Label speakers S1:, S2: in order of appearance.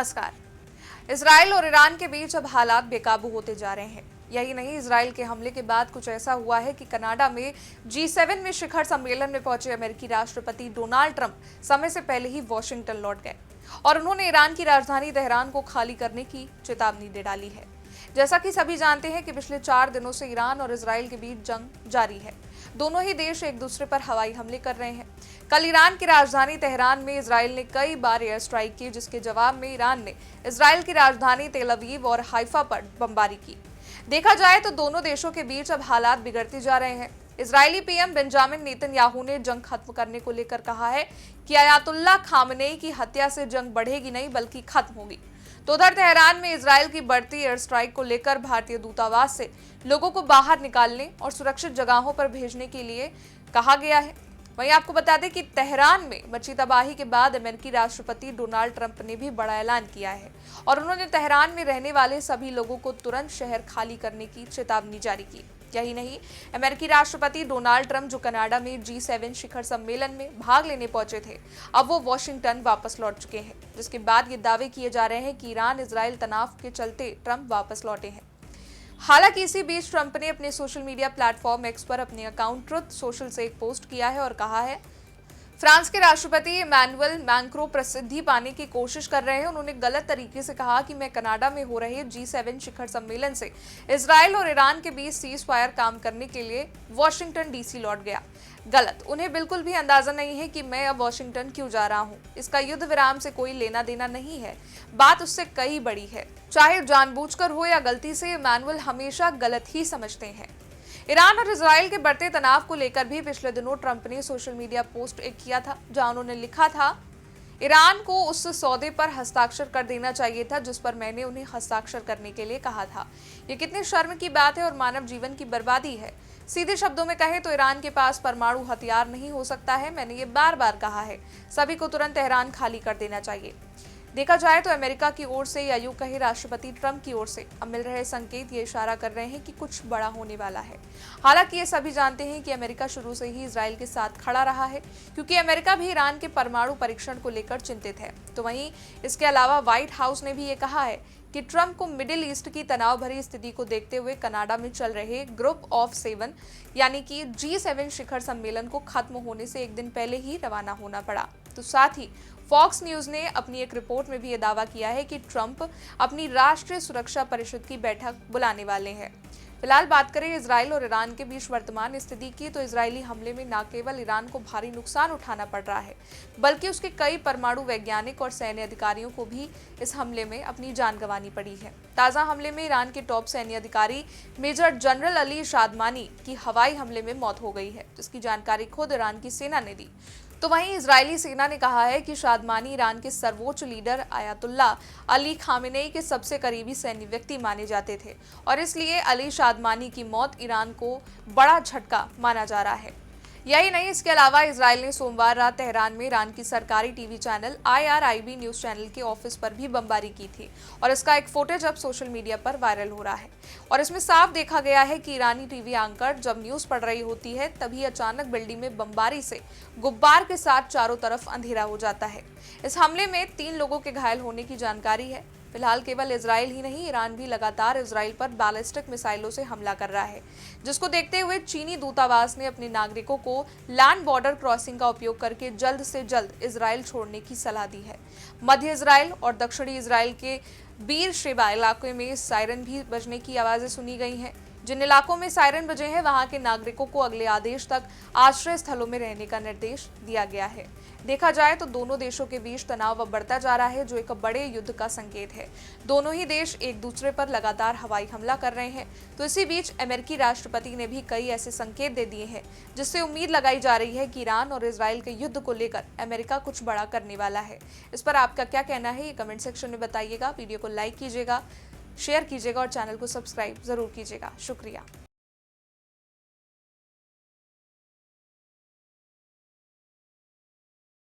S1: नमस्कार। इजराइल और ईरान के बीच अब हालात बेकाबू होते जा रहे हैं। यही नहीं, इजराइल के हमले के बाद कुछ ऐसा हुआ है कि कनाडा में G7 में शिखर सम्मेलन में पहुंचे अमेरिकी राष्ट्रपति डोनाल्ड ट्रंप समय से पहले ही वॉशिंगटन लौट गए और उन्होंने ईरान की राजधानी तेहरान को खाली करने की चेतावनी दे डाली है। जैसा कि सभी जानते हैं कि पिछले 4 दिनों से ईरान और इजराइल के बीच जंग जारी है। दोनों ही देश एक दूसरे पर हवाई हमले कर रहे हैं। कल ईरान की राजधानी तेहरान में इजराइल ने कई बार एयर स्ट्राइक की, जिसके जवाब में ईरान ने इजराइल की राजधानी तेल अवीव और हाइफा पर बमबारी की। देखा जाए तो दोनों देशों के बीच अब हालात बिगड़ते जा रहे हैं। इजरायली पीएम बेंजामिन नेतन्याहू ने जंग खत्म करने को लेकर कहा है कि अयातुल्लाह खामनेई की हत्या से जंग बढ़ेगी नहीं बल्कि खत्म होगी। तो उधर तेहरान में इजराइल की बढ़ती एयर स्ट्राइक को लेकर भारतीय दूतावास से लोगों को बाहर निकालने और सुरक्षित जगहों पर भेजने के लिए कहा गया है। वहीं आपको बता दें कि तेहरान में मची तबाही के बाद अमेरिकी राष्ट्रपति डोनाल्ड ट्रंप ने भी बड़ा ऐलान किया है और उन्होंने तेहरान में रहने वाले सभी लोगों को तुरंत शहर खाली करने की चेतावनी जारी की। यही नहीं, अमेरिकी राष्ट्रपति डोनाल्ड ट्रंप जो कनाडा में G7 शिखर सम्मेलन में भाग लेने पहुंचे थे, अब वो वॉशिंगटन वापस लौट चुके हैं, जिसके बाद ये दावे किए जा रहे हैं कि ईरान इजराइल तनाव के चलते ट्रंप वापस लौटे हैं। हालांकि इसी बीच ट्रंप ने अपने सोशल मीडिया प्लेटफॉर्म एक्स पर अपने अकाउंट ट्रुथ सोशल से एक पोस्ट किया है और कहा है, फ्रांस के राष्ट्रपति इमैनुअल मैक्रों प्रसिद्धि पाने की कोशिश कर रहे हैं। उन्होंने गलत तरीके से कहा कि मैं कनाडा में हो रहे G7 शिखर सम्मेलन से इजराइल और ईरान के बीच सीज फायर काम करने के लिए वॉशिंगटन DC लौट गया। गलत। उन्हें बिल्कुल भी अंदाजा नहीं है कि मैं अब वॉशिंगटन क्यों जा रहा हूं। इसका युद्ध विराम से कोई लेना देना नहीं है। बात उससे कई बड़ी है। चाहे जानबूझकर हो या गलती से, इमैनुअल हमेशा गलत ही समझते हैं। ईरान और इजराइल के बढ़ते तनाव को लेकर भी पिछले दिनों ट्रंप ने सोशल मीडिया पोस्ट एक किया था, जहां उन्होंने लिखा था, ईरान को उस सौदे पर हस्ताक्षर कर देना चाहिए था जिस पर मैंने उन्हें हस्ताक्षर करने के लिए कहा था। ये कितनी शर्म की बात है और मानव जीवन की बर्बादी है। सीधे शब्दों में कहें तो ईरान के पास परमाणु हथियार नहीं हो सकता है। मैंने ये बार बार कहा है, सभी को तुरंत तेहरान खाली कर देना चाहिए। देखा जाए तो अमेरिका की ओर से या यूं कहे राष्ट्रपति ट्रंप की ओर से अब मिल रहे संकेत ये इशारा कर रहे हैं कि कुछ बड़ा होने वाला है। हालांकि ये सभी जानते हैं कि अमेरिका शुरू से ही इजराइल के साथ खड़ा रहा है, क्योंकि अमेरिका भी ईरान के परमाणु परीक्षण को लेकर चिंतित है। तो वहीं इसके अलावा व्हाइट हाउस ने भी ये कहा है कि ट्रंप को मिडिल ईस्ट की तनाव भरी स्थिति को देखते हुए कनाडा में चल रहे ग्रुप ऑफ 7 यानी कि G7 शिखर सम्मेलन को खत्म होने से एक दिन पहले ही रवाना होना पड़ा। तो साथ ही फॉक्स न्यूज ने अपनी एक रिपोर्ट में भी ये दावा किया है कि ट्रंप अपनी राष्ट्रीय सुरक्षा परिषद की बैठक बुलाने वाले हैं। फिलहाल बात करें इजराइल और ईरान के बीच वर्तमान स्थिति की, तो इजरायली हमले में न केवल ईरान को भारी नुकसान उठाना पड़ रहा है, बल्कि उसके कई परमाणु वैज्ञानिक और सैन्य अधिकारियों को भी इस हमले में अपनी जान गंवानी पड़ी है। ताजा हमले में ईरान के टॉप सैन्य अधिकारी मेजर जनरल अली शादमानी की हवाई हमले में मौत हो गई है, जिसकी जानकारी खुद ईरान की सेना ने दी। तो वहीं इजरायली सेना ने कहा है कि शादमानी ईरान के सर्वोच्च लीडर अयातुल्लाह अली खामेनेई के सबसे करीबी सैन्य व्यक्ति माने जाते थे और इसलिए अली शादमानी की मौत ईरान को बड़ा झटका माना जा रहा है। यही नहीं, इसके अलावा इजराइल ने सोमवार रात तेहरान में ईरान की सरकारी TV channel IRIB news channel के ऑफिस पर भी बमबारी की थी और इसका एक फुटेज अब सोशल मीडिया पर वायरल हो रहा है और इसमें साफ देखा गया है कि ईरानी टीवी एंकर जब न्यूज पढ़ रही होती है तभी अचानक बिल्डिंग में बमबारी से गुब्बार के साथ चारों तरफ अंधेरा हो जाता है। इस हमले में 3 लोगों के घायल होने की जानकारी है। फिलहाल केवल इजराइल ही नहीं, ईरान भी लगातार इजराइल पर बैलिस्टिक मिसाइलों से हमला कर रहा है, जिसको देखते हुए चीनी दूतावास ने अपने नागरिकों को लैंड बॉर्डर क्रॉसिंग का उपयोग करके जल्द से जल्द इजराइल छोड़ने की सलाह दी है। मध्य इजराइल और दक्षिणी इजराइल के बीर शेबा इलाके में सायरन भी बजने की आवाजें सुनी गई हैं। जिन इलाकों में सायरन बजे हैं वहां के नागरिकों को अगले आदेश तक आश्रय स्थलों में रहने का निर्देश दिया गया है। देखा जाए तो दोनों देशों के बीच तनाव अब बढ़ता जा रहा है, जो एक बड़े युद्ध का संकेत है। दोनों ही देश एक दूसरे पर लगातार हवाई हमला कर रहे हैं। तो इसी बीच अमेरिकी राष्ट्रपति ने भी कई ऐसे संकेत दे दिए हैं, जिससे उम्मीद लगाई जा रही है कि ईरान और इजराइल के युद्ध को लेकर अमेरिका कुछ बड़ा करने वाला है। इस पर आपका क्या कहना है, ये कमेंट सेक्शन में बताइएगा। वीडियो को लाइक कीजिएगा, शेयर कीजिएगा और चैनल को सब्सक्राइब जरूर कीजिएगा। शुक्रिया।